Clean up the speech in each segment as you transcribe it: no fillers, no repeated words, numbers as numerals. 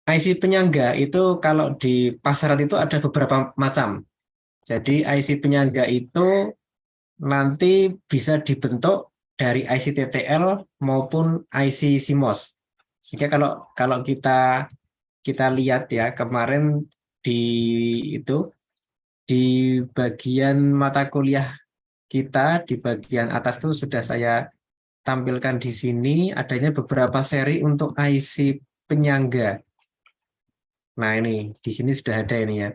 IC penyangga itu kalau di pasaran itu ada beberapa macam. Jadi IC penyangga itu nanti bisa dibentuk dari IC TTL maupun IC CMOS. Sehingga kalau kalau kita kita lihat ya kemarin di itu di bagian mata kuliah kita di bagian atas itu sudah saya tampilkan di sini adanya beberapa seri untuk IC penyangga. Nah, ini di sini sudah ada ini ya.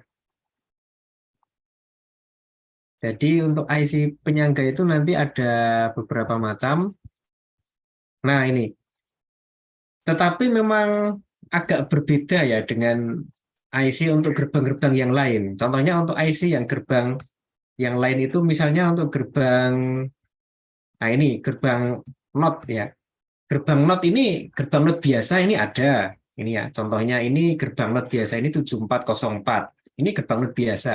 Jadi untuk IC penyangga itu nanti ada beberapa macam. Nah, ini. Tetapi memang agak berbeda ya dengan IC untuk gerbang-gerbang yang lain. Contohnya untuk IC yang gerbang yang lain itu misalnya untuk gerbang, nah ini gerbang NOT ya. Gerbang NOT ini, gerbang NOT biasa ini ada. Ini ya, contohnya ini gerbang NOT biasa ini 7404. Ini gerbang NOT biasa.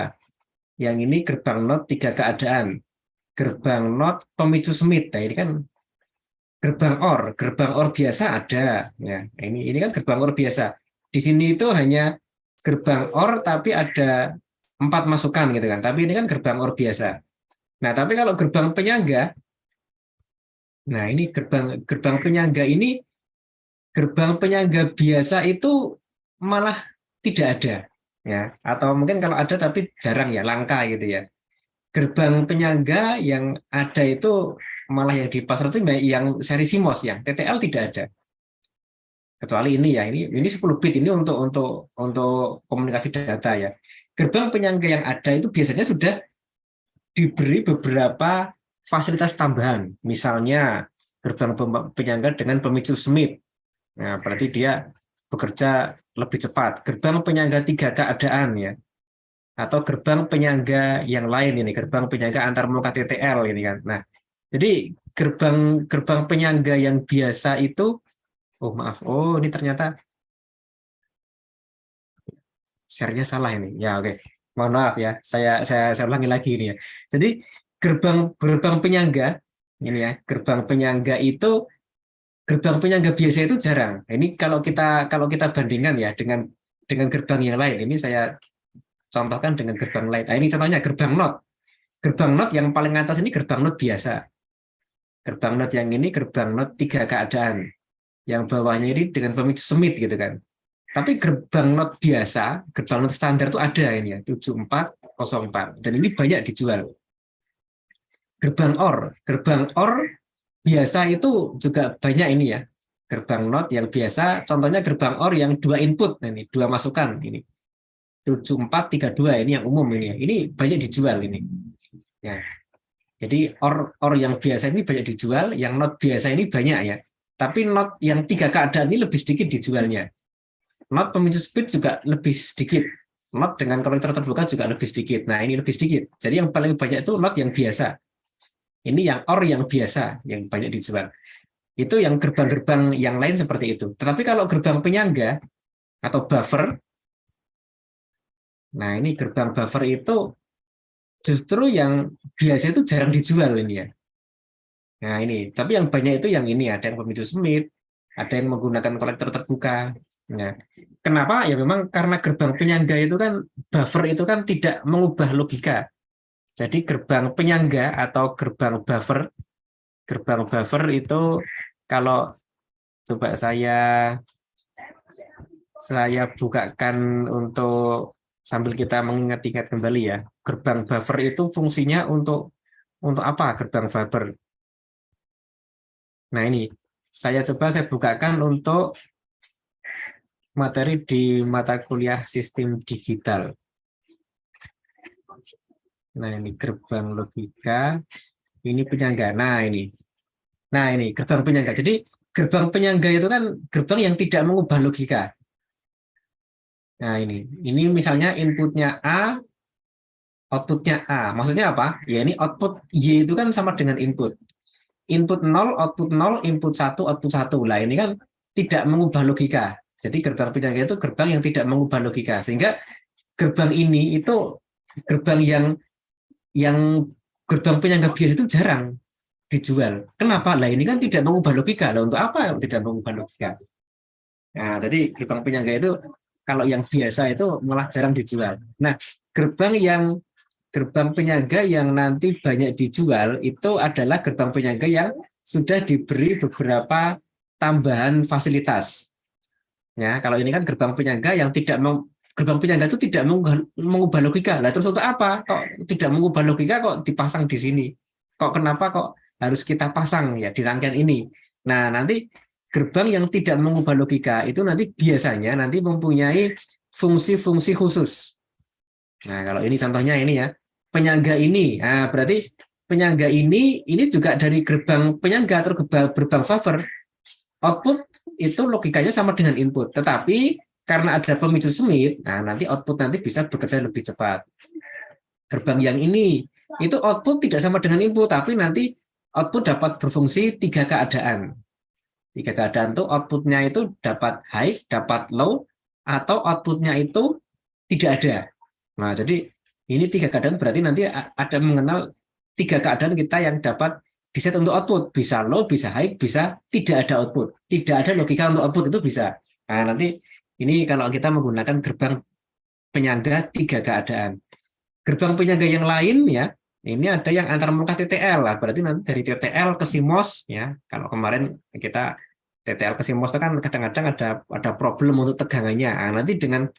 Yang ini gerbang NOT 3 keadaan. Gerbang NOT pemicu Smith. Nah, ini kan gerbang OR biasa ada. Ya, ini kan gerbang OR biasa. Di sini itu hanya gerbang OR tapi ada 4 masukan gitu kan. Tapi ini kan gerbang OR biasa. Nah, tapi kalau gerbang penyangga, nah ini gerbang penyangga ini gerbang penyangga biasa itu malah tidak ada ya, atau mungkin kalau ada tapi jarang ya, langka gitu ya. Gerbang penyangga yang ada itu malah yang di pasar itu yang seri CMOS, yang TTL tidak ada, kecuali ini ya, ini 10 bit ini untuk komunikasi data ya. Gerbang penyangga yang ada itu biasanya sudah diberi beberapa fasilitas tambahan, misalnya gerbang penyangga dengan pemicu Smith. Nah, berarti dia bekerja lebih cepat. Gerbang penyangga 3 keadaan ya, atau gerbang penyangga yang lain ini, gerbang penyangga antar muka TTL ini kan. Nah, jadi gerbang gerbang penyangga yang biasa itu, oh maaf, oh ini ternyata share-nya salah ini. Ya oke, mohon maaf ya, saya ulangi lagi ini ya. Jadi gerbang gerbang penyangga ini ya, gerbang penyangga itu gerbang penyangga biasa itu jarang. Nah, ini kalau kita bandingkan ya dengan gerbang yang lain. Ini saya contohkan dengan gerbang lain. Nah, ini contohnya gerbang NOT. Gerbang NOT yang paling atas ini gerbang NOT biasa. Gerbang NOT yang ini gerbang NOT 3 keadaan. Yang bawahnya ini dengan pemicu Smith gitu kan. Tapi gerbang NOT biasa, gerbang NOT standar itu ada ini ya, 7404. Dan ini banyak dijual. Gerbang OR biasa itu juga banyak ini ya. Gerbang NOT yang biasa, contohnya gerbang OR yang 2 input, ini 2 masukan ini. 7432 ini yang umum ini ya. Ini banyak dijual ini. Ya. Jadi OR yang biasa ini banyak dijual, yang NOT biasa ini banyak ya. Tapi NOT yang 3 keadaan ini lebih sedikit dijualnya. NOT pemicu speed juga lebih sedikit. NOT dengan konektor terbuka juga lebih sedikit. Nah, ini lebih sedikit. Jadi yang paling banyak itu NOT yang biasa. Ini yang OR yang biasa yang banyak dijual. Itu yang gerbang-gerbang yang lain seperti itu. Tetapi kalau gerbang penyangga atau buffer, nah ini gerbang buffer itu justru yang biasa itu jarang dijual ini ya. Nah ini, tapi yang banyak itu yang ini, ada yang pemicu Smith, ada yang menggunakan kolektor terbuka. Nah, kenapa? Ya memang karena gerbang penyangga itu kan, buffer itu kan tidak mengubah logika. Jadi gerbang penyangga atau gerbang buffer itu kalau coba saya bukakan untuk sambil kita mengingat-ingat kembali ya. Gerbang buffer itu fungsinya untuk apa gerbang buffer? Nah ini saya bukakan untuk materi di mata kuliah sistem digital. Nah ini gerbang logika, ini penyangga. Nah ini gerbang penyangga. Jadi gerbang penyangga itu kan gerbang yang tidak mengubah logika. Nah ini misalnya inputnya A, outputnya A. Maksudnya apa? Ya ini output Y itu kan sama dengan input. Input 0, output 0, input 1, output 1. Lah ini kan tidak mengubah logika. Jadi gerbang penyangga itu gerbang yang tidak mengubah logika. Sehingga gerbang ini itu gerbang yang gerbang penyangga biasa itu jarang dijual. Kenapa? Lah ini kan tidak mengubah logika. Lah untuk apa tidak mengubah logika? Nah, jadi gerbang penyangga itu Kalau yang biasa itu malah jarang dijual. Nah, gerbang penyangga yang nanti banyak dijual itu adalah gerbang penyangga yang sudah diberi beberapa tambahan fasilitas. Ya, kalau ini kan gerbang penyangga yang tidak gerbang penyangga itu tidak mengubah logika. Lah terus untuk apa? Kok tidak mengubah logika kok dipasang di sini? Kok kenapa kok harus kita pasang ya di rangkaian ini? Nah, nanti gerbang yang tidak mengubah logika itu nanti biasanya nanti mempunyai fungsi-fungsi khusus. Nah, kalau ini contohnya ini ya. Penyangga ini. Nah, berarti penyangga ini juga dari gerbang penyangga atau gerbang buffer. Output itu logikanya sama dengan input, tetapi karena ada pemicu Smith, nah nanti output nanti bisa bekerja lebih cepat. Gerbang yang ini itu output tidak sama dengan input, tapi nanti output dapat berfungsi tiga keadaan. Tiga keadaan itu outputnya itu dapat high, dapat low, atau outputnya itu tidak ada. Nah, jadi ini tiga keadaan berarti nanti ada mengenal tiga keadaan kita yang dapat diset untuk output, bisa low, bisa high, bisa tidak ada output, tidak ada logika untuk output itu bisa. Nah, nanti ini kalau kita menggunakan gerbang penyangga tiga keadaan. Gerbang penyangga yang lain ya, ini ada yang antar muka TTL lah, berarti nanti dari TTL ke CMOS ya. Kalau kemarin kita TTL ke CMOS itu kan kadang-kadang ada problem untuk tegangannya. Nah, nanti dengan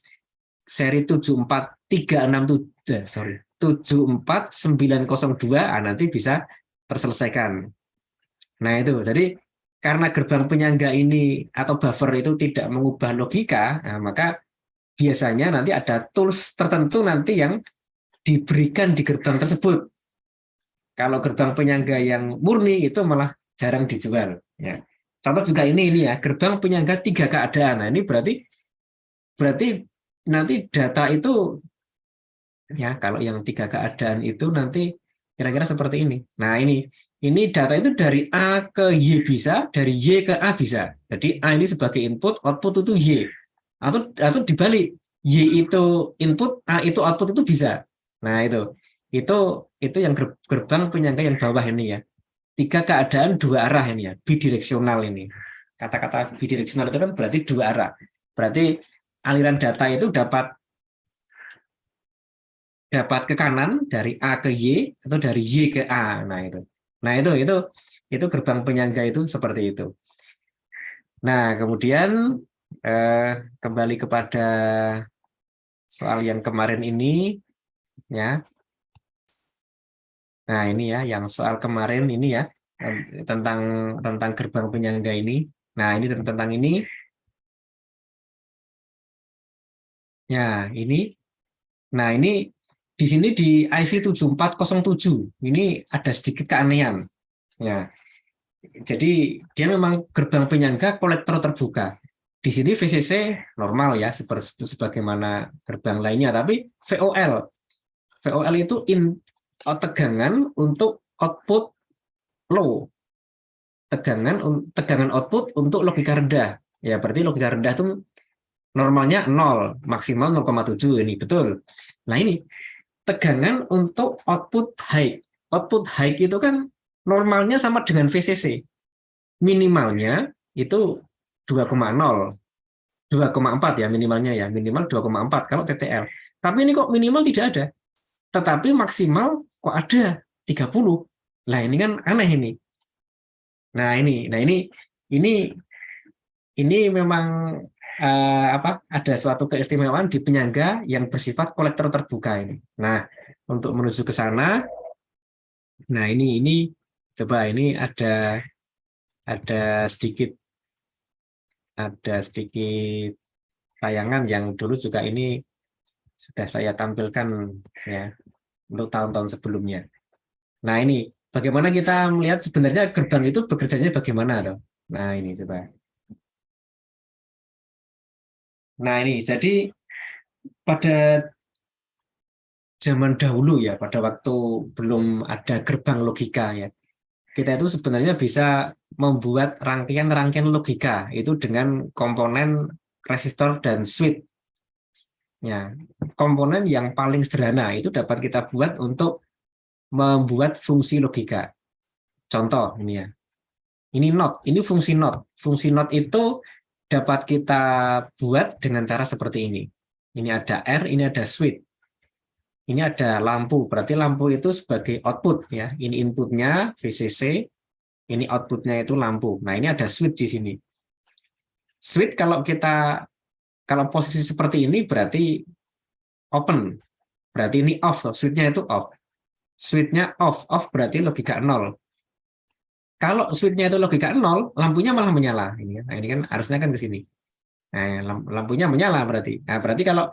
seri 74367 74902 nanti bisa terselesaikan. Nah, itu. Jadi karena gerbang penyangga ini atau buffer itu tidak mengubah logika, nah, maka biasanya nanti ada tools tertentu nanti yang diberikan di gerbang tersebut. Kalau gerbang penyangga yang murni itu malah jarang dijual. Ya. Contoh juga ini ya, gerbang penyangga tiga keadaan. Nah, ini berarti nanti data itu ya kalau yang tiga keadaan itu nanti kira-kira seperti ini. Nah, ini data itu dari A ke Y bisa, dari Y ke A bisa. Jadi A ini sebagai input, output itu Y. Atau dibalik, Y itu input, A itu output itu bisa. Nah, itu yang gerbang penyangga yang bawah ini ya. Tiga keadaan dua arah ini ya, bidireksional ini. Kata-kata bidireksional itu kan berarti dua arah. Berarti aliran data itu dapat ke kanan dari A ke Y atau dari Y ke A. Nah, itu gerbang penyangga itu seperti itu. Nah, kemudian kembali kepada soal yang kemarin ini ya. Nah, ini ya yang soal kemarin ini ya tentang gerbang penyangga ini. Nah, ini tentang ini. Ya, ini. Nah, ini di sini di IC 7407 ini ada sedikit keanehan. Ya, jadi dia memang gerbang penyangga kolektor terbuka. Di sini VCC normal ya, sebagaimana gerbang lainnya, tapi VOL itu tegangan untuk output low, tegangan output untuk logika rendah. Ya, berarti logika rendah itu normalnya 0, maksimal 0,7 ini betul. Nah, ini tegangan untuk output high. Output high itu kan normalnya sama dengan VCC. Minimalnya itu 2,0, 2,4 ya minimalnya ya, minimal 2,4 kalau TTL. Tapi ini kok minimal tidak ada. Tetapi maksimal kok ada 30. Nah, ini kan aneh ini. Nah, ini memang ada suatu keistimewaan di penyangga yang bersifat kolektor terbuka ini. Nah, untuk menuju ke sana, nah ini coba ini ada sedikit tayangan yang dulu juga ini sudah saya tampilkan ya untuk tahun-tahun sebelumnya. Nah, ini bagaimana kita melihat sebenarnya gerbang itu bekerjanya bagaimana tuh. Nah, ini coba. Nah, ini jadi pada zaman dahulu ya, pada waktu belum ada gerbang logika ya, kita itu sebenarnya bisa membuat rangkaian-rangkaian logika itu dengan komponen resistor dan switch. Ya, komponen yang paling sederhana itu dapat kita buat untuk membuat fungsi logika. Contoh ini ya. Ini not, ini fungsi not. Fungsi not itu dapat kita buat dengan cara seperti ini. Ini ada R, ini ada switch. Ini ada lampu, berarti lampu itu sebagai output ya. Ini inputnya VCC, ini outputnya itu lampu. Nah, ini ada switch di sini. Switch kalau posisi seperti ini berarti open. Berarti ini off, switch-nya itu off. Switch-nya off berarti logika 0. Kalau switch-nya itu logika 0, lampunya malah menyala. Nah, ini kan harusnya kan ke sini. Nah, lampunya menyala berarti. Nah, berarti kalau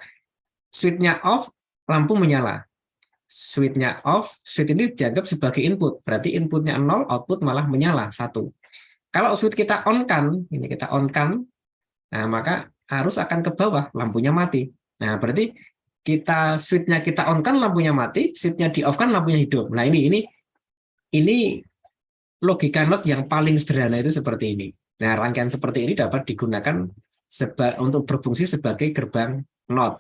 switch-nya off, lampu menyala. Switch-nya off, switch ini dianggap sebagai input. Berarti inputnya 0, output malah menyala 1. Kalau switch kita on-kan, ini kita on-kan, nah maka arus akan ke bawah, lampunya mati. Nah, berarti switch-nya kita on-kan, lampunya mati, switch-nya di-off-kan, lampunya hidup. Nah, ini logika NOT yang paling sederhana itu seperti ini. Nah, rangkaian seperti ini dapat digunakan untuk berfungsi sebagai gerbang NOT.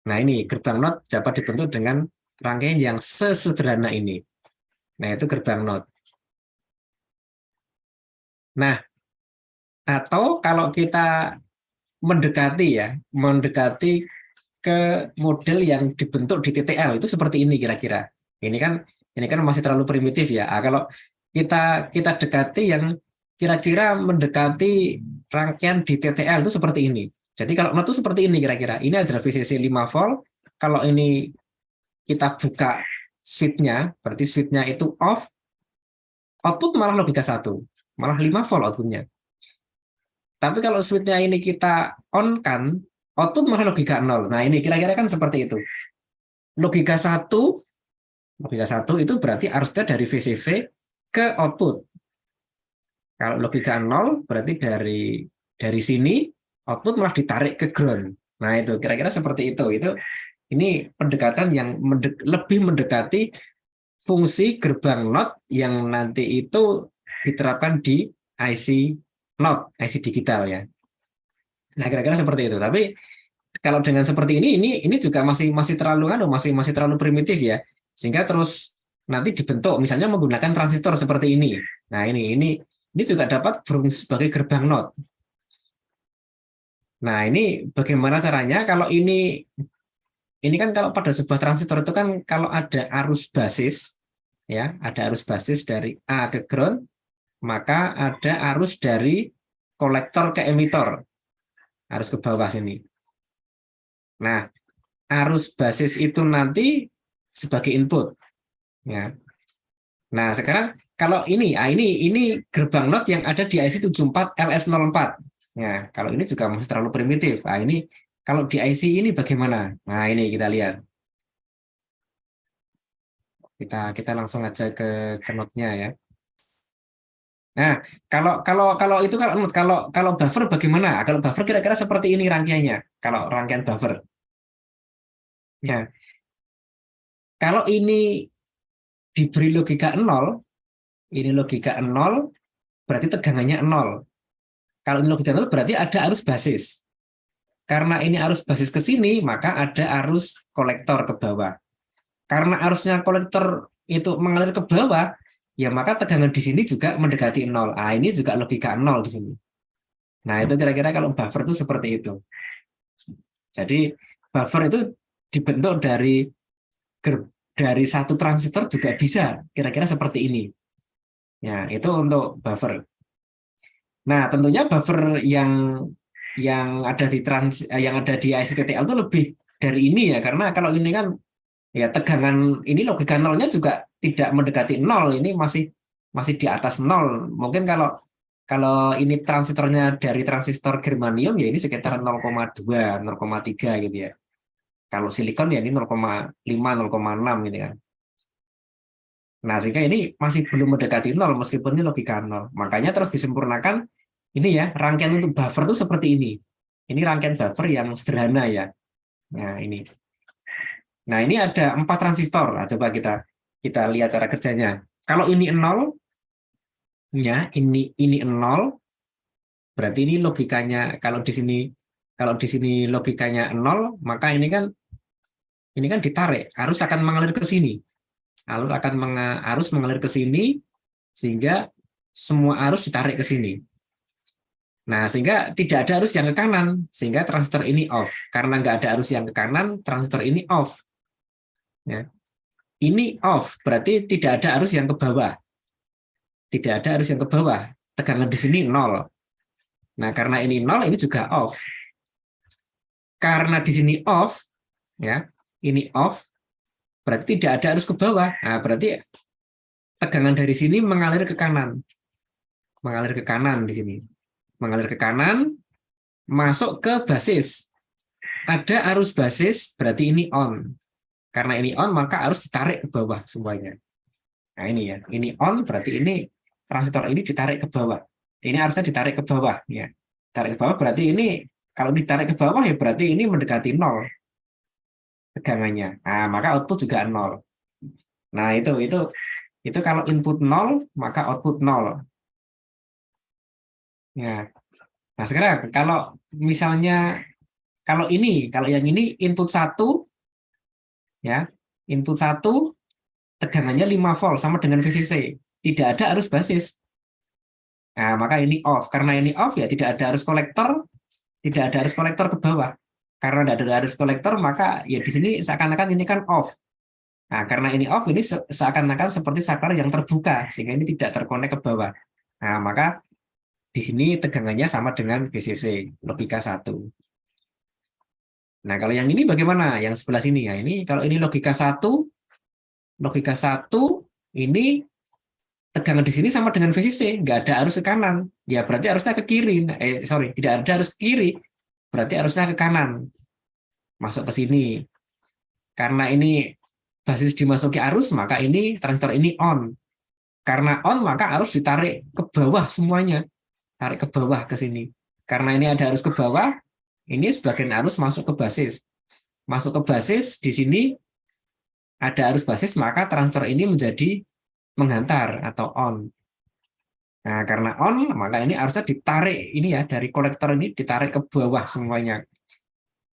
Nah, ini gerbang NOT dapat dibentuk dengan rangkaian yang sesederhana ini. Nah, itu gerbang NOT. Nah, atau kalau kita mendekati ke model yang dibentuk di TTL itu seperti ini kira-kira. Ini kan masih terlalu primitif ya. Kalau kita dekati yang kira-kira mendekati rangkaian di TTL itu seperti ini. Jadi kalau NOT itu seperti ini kira-kira. Ini adalah VCC 5 volt. Kalau ini kita buka switch-nya, berarti switch-nya itu off, output malah logika 1. Malah 5 volt outputnya. Tapi kalau switch-nya ini kita on-kan, output malah logika 0. Nah, ini kira-kira kan seperti itu. Logika 1 itu berarti arusnya dari VCC ke output. Kalau logika 0 berarti dari sini output malah ditarik ke ground. Nah, itu kira-kira seperti itu. Ini pendekatan yang lebih mendekati fungsi gerbang NOT yang nanti itu diterapkan di IC NOT, IC digital ya. Nah, kira-kira seperti itu. Tapi kalau dengan seperti ini juga masih terlalu primitif ya. Sehingga terus nanti dibentuk misalnya menggunakan transistor seperti ini. Nah, ini juga dapat berfungsi sebagai gerbang NOT. Nah, ini bagaimana caranya? Kalau ini kan kalau pada sebuah transistor itu kan kalau ada arus basis ya, ada arus basis dari A ke ground, maka ada arus dari kolektor ke emitor. Arus ke bawah sini. Nah, arus basis itu nanti sebagai input. Ya. Nah, sekarang kalau ini gerbang NOT yang ada di IC 74 LS04. Ya, kalau ini juga masih terlalu primitif. Nah, ini kalau di IC ini bagaimana? Nah, ini kita lihat. Kita langsung aja ke NOT-nya ya. Nah, kalau itu kalau buffer bagaimana? Kalau buffer kira-kira seperti ini rangkaiannya. Kalau rangkaian buffer. Ya. Kalau ini diberi logika 0, ini logika 0, berarti tegangannya 0. Kalau ini logika 0 berarti ada arus basis. Karena ini arus basis ke sini, maka ada arus kolektor ke bawah. Karena arusnya kolektor itu mengalir ke bawah, ya maka tegangan di sini juga mendekati 0. Ah, ini juga logika 0 di sini. Nah, itu kira-kira kalau buffer itu seperti itu. Jadi buffer itu dibentuk dari satu transistor juga bisa, kira-kira seperti ini. Ya, itu untuk buffer. Nah, tentunya buffer yang ada di IC-TTL itu lebih dari ini ya, karena kalau ini kan ya tegangan ini logika nolnya juga tidak mendekati 0, ini masih di atas 0. Mungkin kalau ini transistornya dari transistor germanium ya ini sekitar 0,2, 0,3 gitu ya. Kalau silikon ya ini 0,5, 0,6 gitu kan. Nah, sehingga ini masih belum mendekati 0 meskipun ini logika 0. Makanya terus disempurnakan ini ya, rangkaian untuk buffer itu seperti ini. Ini rangkaian buffer yang sederhana ya. Nah, ini. Nah, ini ada 4 transistor. Nah, coba kita lihat cara kerjanya. Kalau ini 0 ya, ini 0, berarti ini logikanya kalau di sini logikanya 0, maka ini kan ditarik, arus akan mengalir ke sini. Arus mengalir ke sini sehingga semua arus ditarik ke sini. Nah, sehingga tidak ada arus yang ke kanan, sehingga transistor ini off. Karena nggak ada arus yang ke kanan, transistor ini off. Ya. Ini off, berarti tidak ada arus yang ke bawah. Tidak ada arus yang ke bawah. Tegangan di sini nol. Nah, karena ini nol, ini juga off. Karena di sini off, ya, ini off, berarti tidak ada arus ke bawah. Nah, berarti tegangan dari sini mengalir ke kanan. Mengalir ke kanan di sini. Mengalir ke kanan, masuk ke basis. Ada arus basis, berarti ini on. Karena ini on, maka harus ditarik ke bawah semuanya. Nah ini ya, ini on, berarti ini transistor ini ditarik ke bawah. Ini harusnya ditarik ke bawah. Ya. Tarik ke bawah berarti ini, kalau ditarik ke bawah ya berarti ini mendekati nol tegangannya. Nah, maka output juga nol. Nah itu kalau input nol, maka output nol. Ya. Nah sekarang kalau misalnya kalau yang ini input 1, ya, input 1 tegangannya 5 volt sama dengan VCC. Tidak ada arus basis. Nah, maka ini off. Karena ini off ya tidak ada arus kolektor, tidak ada arus kolektor ke bawah. Karena tidak ada arus kolektor, maka ya di sini seakan-akan ini kan off. Nah, karena ini off, ini seakan-akan seperti saklar yang terbuka, sehingga ini tidak terkonek ke bawah. Nah, maka di sini tegangannya sama dengan VCC, logika 1. Nah, kalau yang ini bagaimana? Yang sebelah sini ya. Ini kalau ini logika 1 ini tegangan di sini sama dengan VCC, nggak ada arus ke kanan. Ya berarti arusnya ke kiri. Tidak ada arus ke kiri. Berarti arusnya ke kanan. Masuk ke sini. Karena ini basis dimasuki arus, maka ini transistor ini on. Karena on, maka arus ditarik ke bawah semuanya. Tarik ke bawah ke sini. Karena ini ada arus ke bawah, ini sebagian arus masuk ke basis. Masuk ke basis, di sini ada arus basis, maka transistor ini menjadi menghantar atau on. Nah, karena on, maka ini harusnya ditarik ini ya dari kolektor ini ditarik ke bawah semuanya.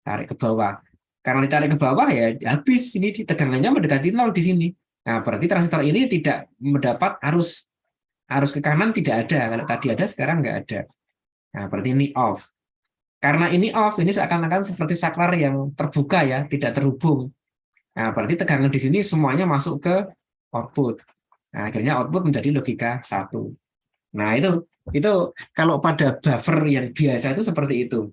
Tarik ke bawah. Karena ditarik ke bawah ya habis ini tegangannya mendekati nol di sini. Nah, berarti transistor ini tidak mendapat arus ke kanan tidak ada. Kalau tadi ada sekarang nggak ada. Nah, berarti ini off. Karena ini off, ini seakan-akan seperti saklar yang terbuka ya, tidak terhubung. Nah, berarti tegangan di sini semuanya masuk ke output. Nah, akhirnya output menjadi logika 1. Nah, itu kalau pada buffer yang biasa itu seperti itu.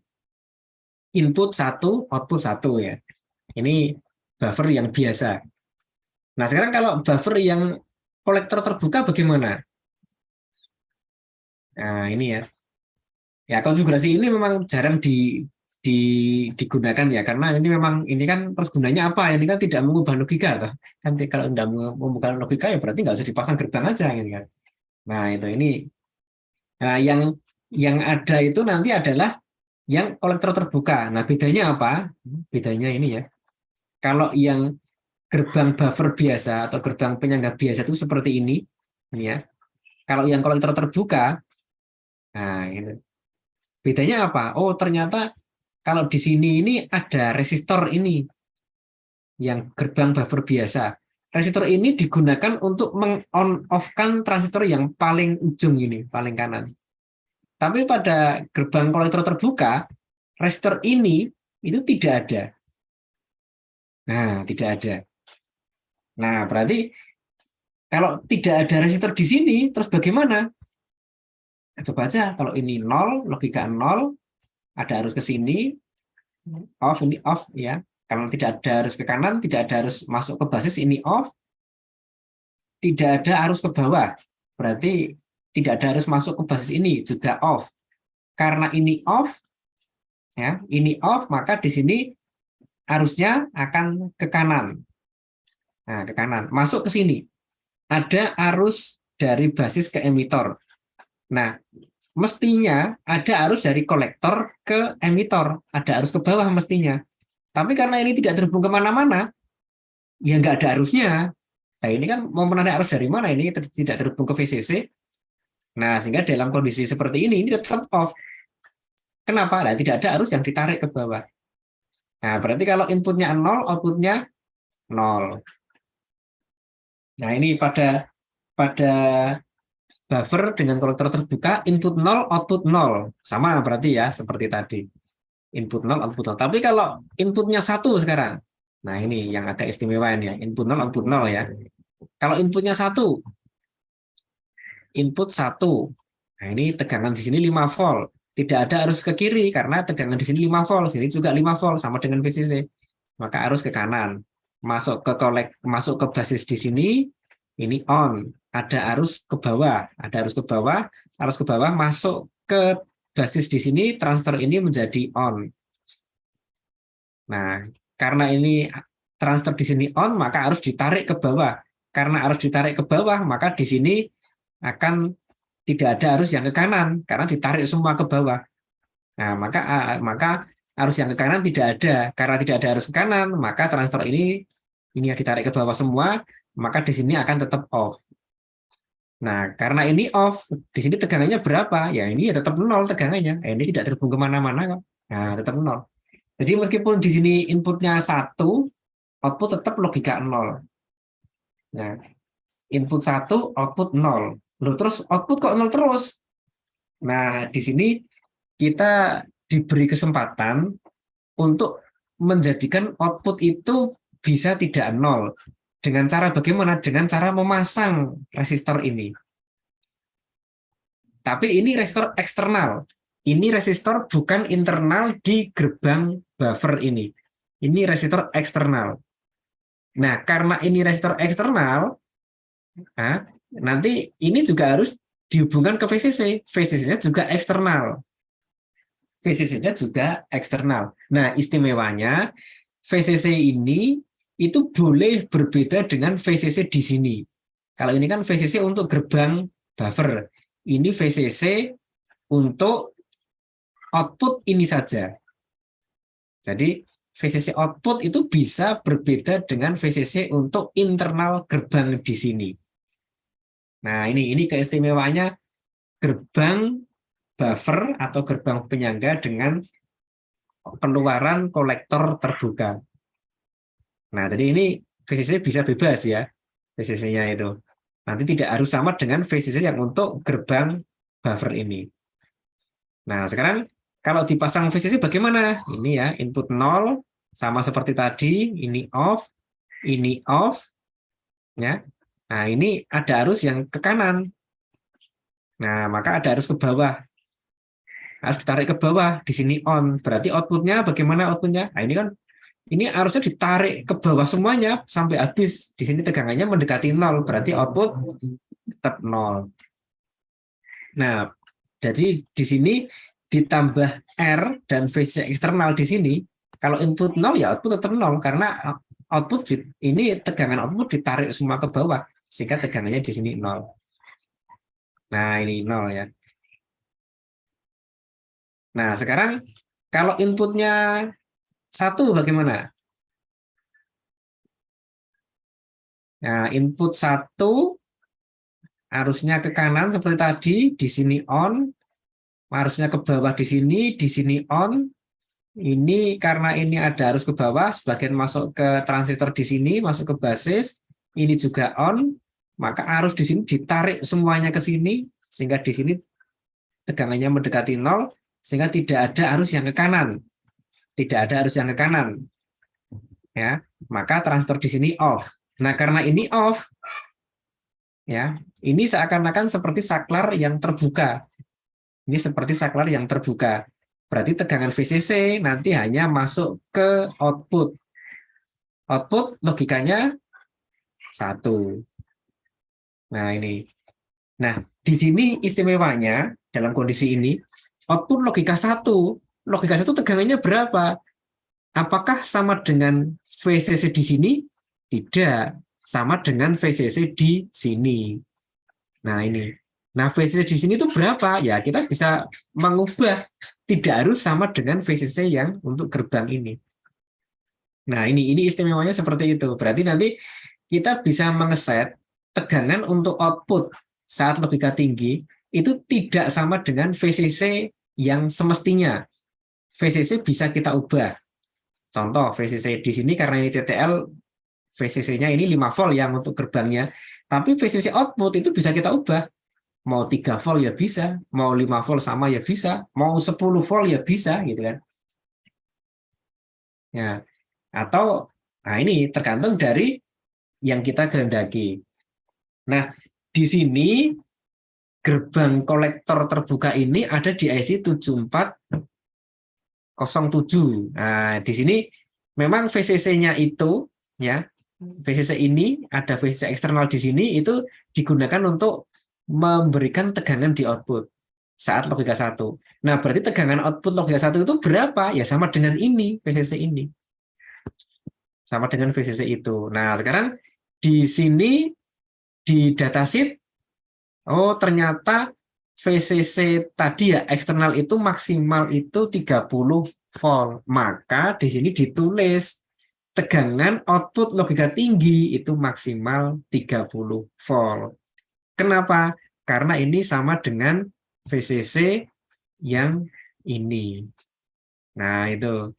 Input 1, output 1 ya. Ini buffer yang biasa. Nah, sekarang kalau buffer yang kolektor terbuka bagaimana? Nah, ini ya. Ya, konfigurasi ini memang jarang digunakan ya, karena ini kan terus gunanya apa? Ini kan tidak mengubah logika, toh. Kan kalau tidak mengubah logika ya berarti nggak usah dipasang gerbang aja, gitu kan. Nah, ini. Nah, yang ada itu nanti adalah yang kolektor terbuka. Nah, bedanya apa? Bedanya ini ya. Kalau yang gerbang buffer biasa atau gerbang penyangga biasa itu seperti ini ya. Kalau yang kolektor terbuka, nah itu. Bedanya apa? Oh, ternyata kalau di sini ini ada resistor ini yang gerbang buffer biasa. Resistor ini digunakan untuk meng-on-off-kan transistor yang paling ujung ini, paling kanan. Tapi pada gerbang kolektor terbuka, resistor ini itu tidak ada. Nah, tidak ada. Nah, berarti kalau tidak ada resistor di sini, terus bagaimana? Nah, coba aja, kalau ini 0, logika 0, ada arus ke sini, off, ini off ya. Kalau tidak ada arus ke kanan, tidak ada arus masuk ke basis, ini off. Tidak ada arus ke bawah, berarti tidak ada arus masuk ke basis ini, juga off. Karena ini off, ya, ini off, maka di sini arusnya akan ke kanan. Nah, ke kanan, masuk ke sini. Ada arus dari basis ke emitor. Nah, mestinya ada arus dari kolektor ke emitor. Ada arus ke bawah mestinya. Tapi karena ini tidak terhubung kemana-mana, ya nggak ada arusnya. Nah, ini kan mau menarik arus dari mana? Ini tidak terhubung ke VCC. Nah, sehingga dalam kondisi seperti ini tetap off. Kenapa? Nah, tidak ada arus yang ditarik ke bawah. Nah, berarti kalau inputnya 0, outputnya 0. Nah, ini pada buffer dengan kolektor terbuka, input 0, output 0. Sama berarti ya, seperti tadi. Input 0, output 0. Tapi kalau inputnya 1 sekarang, nah ini yang agak istimewa ini ya, input 0, output 0 ya. Kalau inputnya 1, input 1. Nah ini tegangan di sini 5 volt. Tidak ada arus ke kiri karena tegangan di sini 5 volt, sini juga 5 volt sama dengan VCC. Maka arus ke kanan. Masuk ke basis di sini, ini on. Ada arus ke bawah, arus ke bawah masuk ke basis di sini, transistor ini menjadi on. Nah, karena ini transistor di sini on, maka harus ditarik ke bawah. Karena harus ditarik ke bawah, maka di sini akan tidak ada arus yang ke kanan karena ditarik semua ke bawah. Nah, maka arus yang ke kanan tidak ada. Karena tidak ada arus ke kanan, maka transistor ini yang ditarik ke bawah semua, maka di sini akan tetap off. Nah, karena ini off, di sini tegangannya berapa? Ya ini ya tetap 0 tegangannya. Ini tidak terhubung kemana-mana kok. Nah, tetap 0. Jadi meskipun di sini inputnya 1, output tetap logika 0. Nah, input 1, output 0. Loh, terus output kok 0 terus? Nah, di sini kita diberi kesempatan untuk menjadikan output itu bisa tidak 0. Dengan cara bagaimana? Dengan cara memasang resistor ini. Tapi ini resistor eksternal. Ini resistor bukan internal di gerbang buffer ini. Ini resistor eksternal. Nah, karena ini resistor eksternal, nanti ini juga harus dihubungkan ke VCC. VCC-nya juga eksternal. VCC-nya juga eksternal. Nah, istimewanya VCC ini itu boleh berbeda dengan VCC di sini. Kalau ini kan VCC untuk gerbang buffer. Ini VCC untuk output ini saja. Jadi VCC output itu bisa berbeda dengan VCC untuk internal gerbang di sini. Nah, ini keistimewaannya gerbang buffer atau gerbang penyangga dengan pengeluaran kolektor terbuka. Nah, jadi ini VCC bisa bebas ya, VCC-nya itu. Nanti tidak harus sama dengan VCC yang untuk gerbang buffer ini. Nah, sekarang kalau dipasang VCC bagaimana? Ini ya, input 0, sama seperti tadi, ini off, ya. Nah, ini ada arus yang ke kanan. Nah, maka ada arus ke bawah. Harus ditarik ke bawah, di sini on. Berarti outputnya bagaimana outputnya? Nah, ini harusnya ditarik ke bawah semuanya sampai habis. Di sini tegangannya mendekati 0, berarti output tetap 0. Nah, jadi di sini ditambah R dan VCC eksternal di sini, kalau input 0 ya output tetap 0 karena output ini tegangan output ditarik semua ke bawah sehingga tegangannya di sini 0. Nah, ini 0 ya. Nah, sekarang kalau inputnya 1 bagaimana? Nah, input 1 arusnya ke kanan seperti tadi, di sini on, arusnya ke bawah di sini on. Ini karena ini ada arus ke bawah, sebagian masuk ke transistor di sini, masuk ke basis, ini juga on, maka arus di sini ditarik semuanya ke sini, sehingga di sini tegangannya mendekati 0, sehingga tidak ada arus yang ke kanan. Tidak ada arus yang ke kanan. Ya, maka transistor di sini off. Nah, karena ini off, ya, ini seakan-akan seperti saklar yang terbuka. Ini seperti saklar yang terbuka. Berarti tegangan VCC nanti hanya masuk ke output. Output logikanya 1. Nah, ini. Nah, di sini istimewanya dalam kondisi ini, output logika 1. Logika 1 tegangannya berapa? Apakah sama dengan VCC di sini? Tidak. Sama dengan VCC di sini. Nah, ini. Nah, VCC di sini itu berapa? Ya, kita bisa mengubah. Tidak harus sama dengan VCC yang untuk gerbang ini. Nah, ini istimewanya seperti itu. Berarti nanti kita bisa mengeset tegangan untuk output saat logika tinggi itu tidak sama dengan VCC yang semestinya. VCC bisa kita ubah. Contoh, VCC di sini karena ini TTL, VCC-nya ini 5 volt yang untuk gerbangnya. Tapi VCC output itu bisa kita ubah. Mau 3 volt ya bisa, mau 5 volt sama ya bisa, mau 10 volt ya bisa gitu kan. Ya, atau nah ini tergantung dari yang kita kehendaki. Nah, di sini gerbang kolektor terbuka ini ada di IC 7407. Nah, di sini memang VCC-nya itu ya, VCC ini ada VCC eksternal di sini itu digunakan untuk memberikan tegangan di output saat logika 1. Nah, berarti tegangan output logika 1 itu berapa? Ya sama dengan ini, VCC ini. Sama dengan VCC itu. Nah, sekarang di sini di datasheet, oh ternyata VCC tadi ya eksternal itu maksimal itu 30 volt. Maka di sini ditulis tegangan output logika tinggi itu maksimal 30 volt. Kenapa? Karena ini sama dengan VCC yang ini. Nah, itu.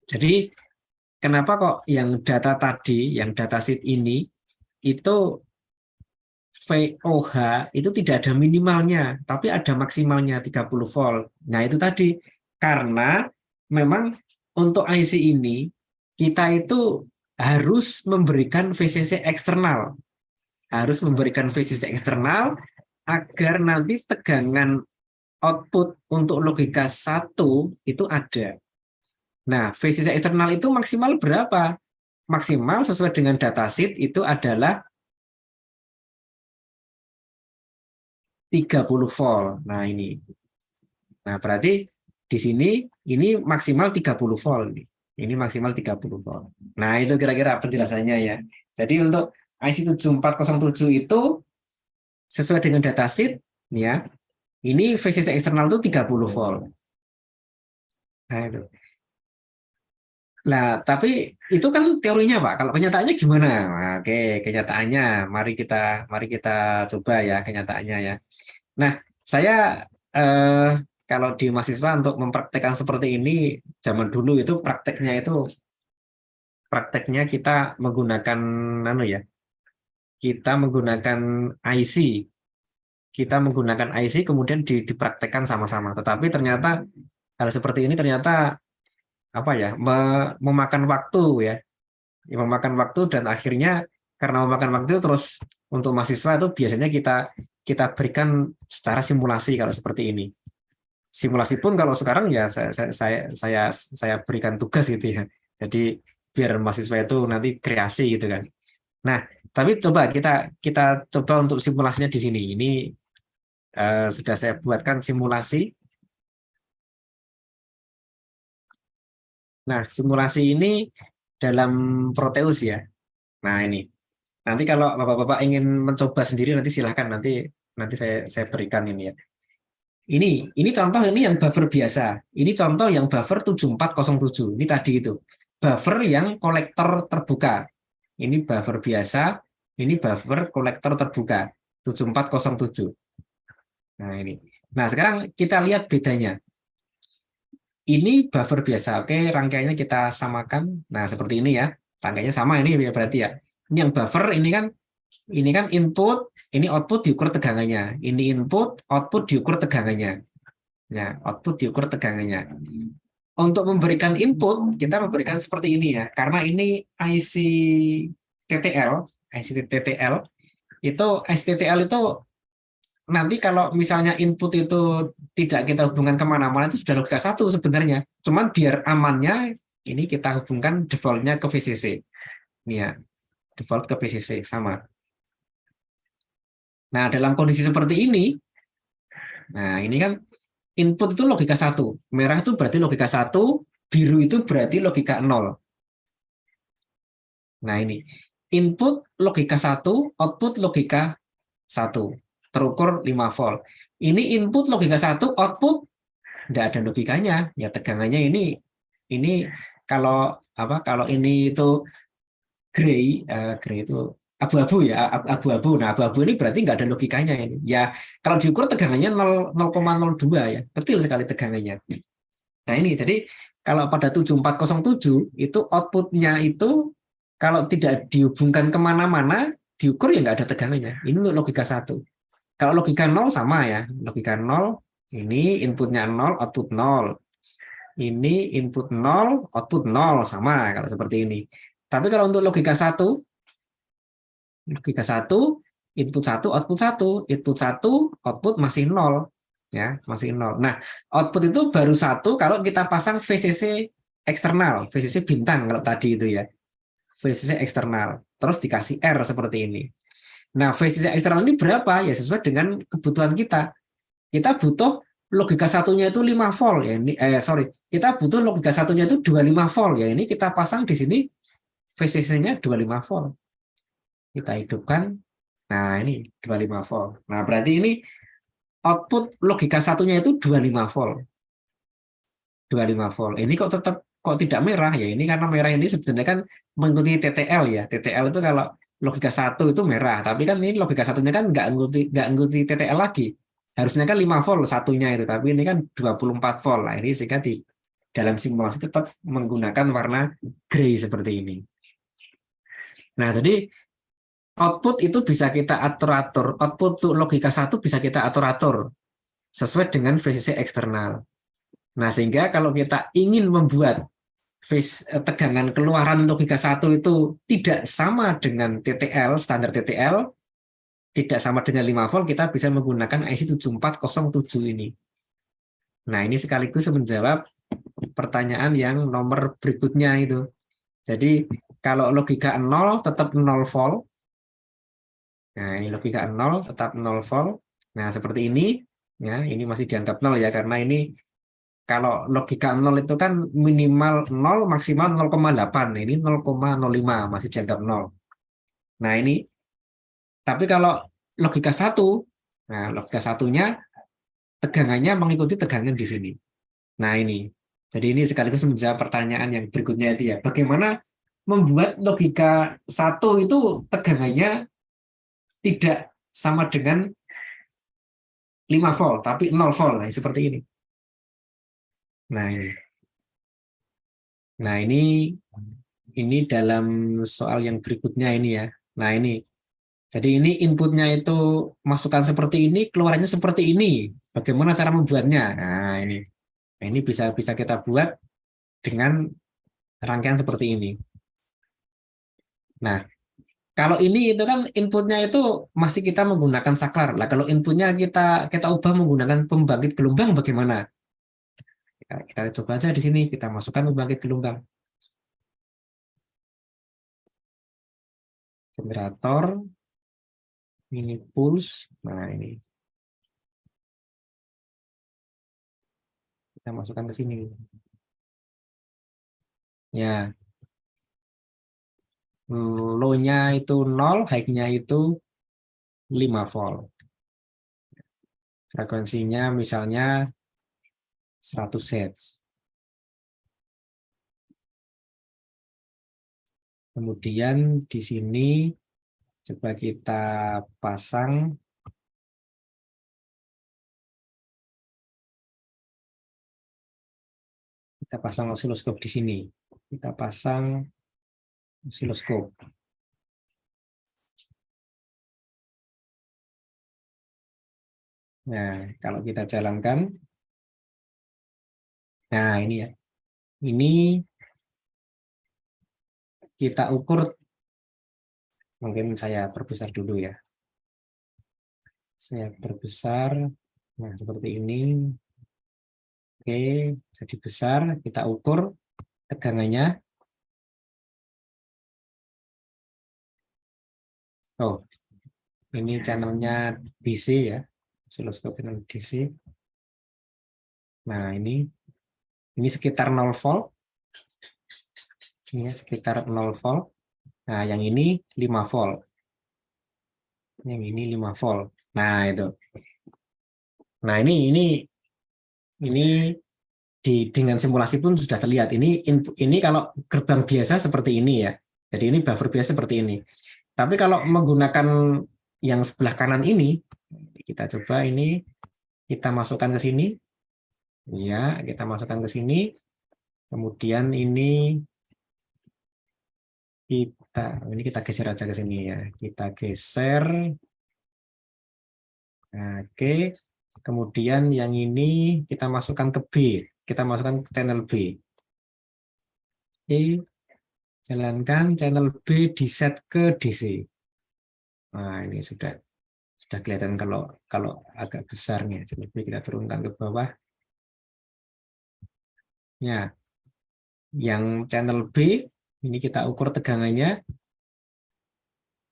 Jadi kenapa kok yang data tadi, yang datasheet ini itu VOH itu tidak ada minimalnya, tapi ada maksimalnya 30 volt. Nah, itu tadi karena memang untuk IC ini kita itu harus memberikan VCC eksternal. Harus memberikan VCC eksternal agar nanti tegangan output untuk logika 1 itu ada. Nah, VCC eksternal itu maksimal berapa? Maksimal sesuai dengan datasheet itu adalah 30 volt. Nah, ini. Nah, berarti di sini ini maksimal 30 volt nih. Ini maksimal 30 volt. Nah, itu kira-kira penjelasannya ya. Jadi untuk IC 7407 itu sesuai dengan datasheet ya. Ini VCC eksternal itu 30 volt. Nah, itu. Nah, tapi itu kan teorinya, Pak. Kalau kenyataannya gimana? Nah, oke, kenyataannya mari kita coba ya kenyataannya ya. Nah, saya kalau di mahasiswa untuk mempraktekkan seperti ini zaman dulu itu prakteknya kita menggunakan ya, kita menggunakan IC, kemudian dipraktekkan sama-sama. Tetapi ternyata hal seperti ini ternyata apa ya, memakan waktu ya, memakan waktu dan akhirnya karena memakan waktu terus untuk mahasiswa itu biasanya kita berikan secara simulasi kalau seperti ini. Simulasi pun kalau sekarang ya saya berikan tugas gitu ya. Jadi biar mahasiswa itu nanti kreasi gitu kan. Nah, tapi coba kita coba untuk simulasinya di sini. Ini sudah saya buatkan simulasi. Nah, simulasi ini dalam Proteus ya. Nah, ini. Nanti kalau Bapak-bapak ingin mencoba sendiri nanti silahkan nanti saya berikan ini ya. Ini contoh ini yang buffer biasa. Ini contoh yang buffer 7407. Ini tadi itu. Buffer yang kolektor terbuka. Ini buffer biasa, ini buffer kolektor terbuka 7407. Nah, ini. Nah, sekarang kita lihat bedanya. Ini buffer biasa. Oke, rangkaiannya kita samakan. Nah, seperti ini ya. Rangkaiannya sama ini ya berarti ya. Ini yang buffer ini kan input, ini output diukur tegangannya. Ini input, output diukur tegangannya. Ya, output diukur tegangannya. Untuk memberikan input, kita memberikan seperti ini ya. Karena ini IC TTL itu nanti kalau misalnya input itu tidak kita hubungkan kemana-mana itu sudah logika 1 sebenarnya. Cuman biar amannya, ini kita hubungkan defaultnya ke VCC. Ini ya, default ke VCC sama. Nah, dalam kondisi seperti ini, nah ini kan input itu logika 1. Merah itu berarti logika 1, biru itu berarti logika 0. Nah, ini input logika 1, output logika 1. Terukur 5 volt. Ini input logika 1, output tidak ada logikanya. Ya tegangannya ini kalau ini itu gray itu abu-abu ya, abu-abu. Nah, abu-abu ini berarti nggak ada logikanya ini. Ya, kalau diukur tegangannya 0,02 ya, kecil sekali tegangannya. Nah, ini jadi kalau pada 7407 itu outputnya itu kalau tidak dihubungkan kemana-mana, diukur ya nggak ada tegangannya. Ini untuk logika 1. Kalau logika nol sama ya, logika nol ini inputnya nol, output nol. Ini input nol, output nol sama kalau seperti ini. Tapi kalau untuk logika satu, input satu, output satu, input satu, output masih nol, ya masih nol. Nah, output itu baru satu kalau kita pasang VCC eksternal, VCC bintang kalau tadi itu ya, VCC eksternal. Terus dikasih R seperti ini. Nah, VCC eksternal ini berapa? Ya sesuai dengan kebutuhan kita. Kita butuh logika satunya itu 5 volt ya ini sorry, kita butuh logika satunya itu 25 volt ya. Ini kita pasang di sini VCC-nya 25 volt. Kita hidupkan. Nah, ini 25 volt. Nah, berarti ini output logika satunya itu 25 volt. 25 volt. Ini kok tidak merah ya? Ini karena merah ini sebenarnya kan mengikuti TTL ya. TTL itu kalau logika satu itu merah, tapi kan ini logika satunya kan nggak ngikuti TTL lagi. Harusnya kan 5 volt satunya itu, tapi ini kan 24 volt. Nah, ini sehingga di dalam simulasi tetap menggunakan warna gray seperti ini. Nah, jadi output itu bisa kita atur-atur. Output logika satu bisa kita atur-atur sesuai dengan VCC eksternal. Nah, sehingga kalau kita ingin membuat tegangan keluaran logika satu itu tidak sama dengan TTL, standar TTL, tidak sama dengan 5 volt, kita bisa menggunakan IC 7407 ini. Nah, ini sekaligus menjawab pertanyaan yang nomor berikutnya itu. Jadi, kalau logika 0 tetap 0 volt. Nah, ini logika 0 tetap 0 volt. Nah, seperti ini. Ya, ini masih dianggap 0 ya, karena ini kalau logika 0 itu kan minimal 0, maksimal 0,8. Nah, ini 0,05 masih dianggap 0. Nah, ini tapi kalau logika 1, nah logika satunya tegangannya mengikuti tegangan di sini. Nah, ini. Jadi ini sekaligus menjawab pertanyaan yang berikutnya itu ya. Bagaimana membuat logika 1 itu tegangannya tidak sama dengan 5 volt, tapi 0 volt. Nah, seperti ini. Nah, ini. Nah, ini dalam soal yang berikutnya ini ya. Nah, ini. Jadi ini inputnya itu masukkan seperti ini, keluarannya seperti ini. Bagaimana cara membuatnya? Nah, ini. Nah, ini bisa bisa kita buat dengan rangkaian seperti ini. Nah, kalau ini itu kan inputnya itu masih kita menggunakan saklar. Lah kalau inputnya kita kita ubah menggunakan pembangkit gelombang bagaimana? Kita coba aja di sini kita masukkan pembangkit gelombang. Generator ini pulse. Nah, ini kita masukkan ke sini. Ya, low-nya itu 0, high-nya itu 5 volt. Frekuensinya misalnya 100 Hz. Kemudian di sini coba kita pasang osiloskop di sini. Kita pasang osiloskop. Nah, kalau kita jalankan, nah ini ya. Ini kita ukur, mungkin saya perbesar dulu ya. Saya perbesar, nah seperti ini. Oke, jadi besar, kita ukur tegangannya. Oh, ini channelnya DC ya, osiloskop channel DC. Nah, ini sekitar 0 volt. Ini sekitar 0 volt. Nah, yang ini 5 volt. Yang ini 5 volt. Nah, itu. Nah, ini dengan simulasi pun sudah terlihat. Ini kalau gerbang biasa seperti ini ya. Jadi ini buffer biasa seperti ini. Tapi kalau menggunakan yang sebelah kanan ini, kita coba ini kita masukkan ke sini. Ya, kita masukkan ke sini. Kemudian ini kita geser aja ke sini ya. Kita geser. Oke, kemudian yang ini kita masukkan ke B, kita masukkan ke channel B. Jalankan channel B di set ke DC. Nah, ini sudah kelihatan kalau kalau agak besarnya. Channel B kita turunkan ke bawah. Ya, yang channel B ini kita ukur tegangannya.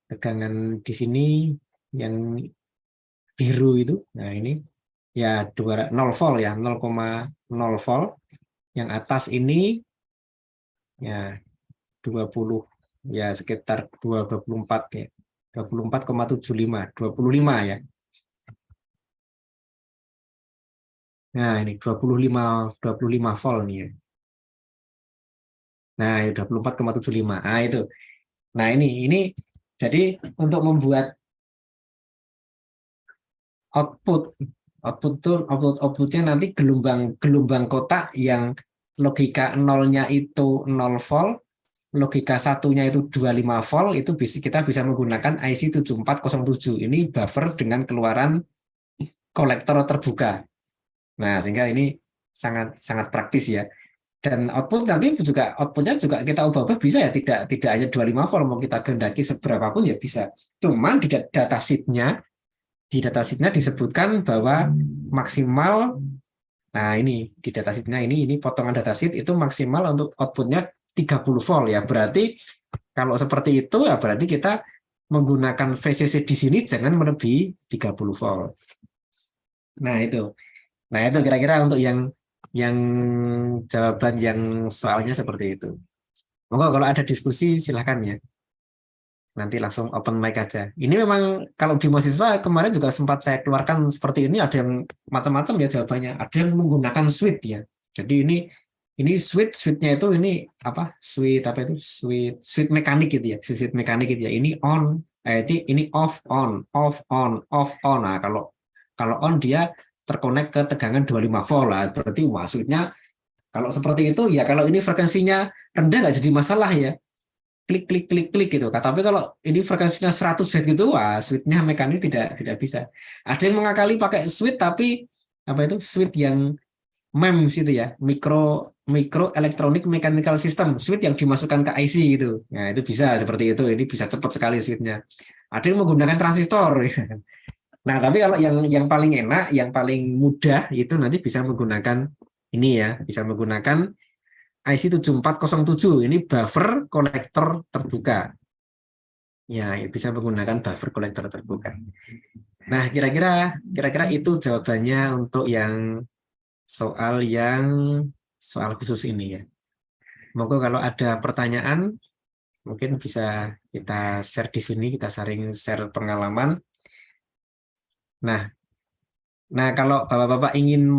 Tegangan di sini yang biru itu. Nah, ini ya 0 volt ya, 0,0 volt. Yang atas ini ya 20 ya sekitar 24 ya. 24,75, 25 ya. Nah, ini 25 volt nih ya. Nah, 24,75. Nah, itu. Nah, ini jadi untuk membuat output outputnya nanti gelombang kotak yang logika nolnya itu 0 volt, logika satunya itu 25 volt, itu kita bisa menggunakan IC 7407. Ini buffer dengan keluaran kolektor terbuka. Nah, sehingga ini sangat sangat praktis ya. Dan outputnya juga kita ubah-ubah bisa ya, tidak hanya 25 volt, mau kita kehendaki seberapa pun ya bisa. Cuman di datasheetnya disebutkan bahwa maksimal, nah ini di datasheetnya ini potongan datasheet itu maksimal untuk outputnya 30 volt ya. Berarti kalau seperti itu ya berarti kita menggunakan VCC di sini jangan melebihi 30 volt. Nah itu kira-kira untuk yang jawaban yang soalnya seperti itu. Monggo kalau ada diskusi silahkan ya. Nanti langsung open mic aja. Ini memang kalau di mahasiswa kemarin juga sempat saya keluarkan seperti ini, ada yang macam-macam ya jawabannya. Ada yang menggunakan suite ya. Jadi ini suite-nya itu ini apa? Suite mekanik gitu ya. Suite mekanik gitu ya. Ini on, ini off on, off on, off on. Nah, kalau on dia terkonek ke tegangan 25 volt lah. Berarti wah suite-nya kalau seperti itu ya, kalau ini frekuensinya rendah nggak jadi masalah ya, klik klik klik klik gitu. Tapi kalau ini frekuensinya 100 Hz gitu, wah switch-nya mekanik tidak bisa. Ada yang mengakali pakai switch tapi apa itu switch yang MEMS itu ya, micro electronic mechanical system, switch yang dimasukkan ke IC gitu. Nah, itu bisa seperti itu. Ini bisa cepat sekali switch-nya. Ada yang menggunakan transistor. Nah, tapi kalau yang paling enak, yang paling mudah itu nanti bisa menggunakan ini ya, bisa menggunakan IC 7407, ini buffer kolektor terbuka. Ya, bisa menggunakan buffer kolektor terbuka. Nah, kira-kira itu jawabannya untuk soal khusus ini ya. Monggo kalau ada pertanyaan mungkin bisa kita share di sini, kita saring share pengalaman. Nah, kalau Bapak-bapak ingin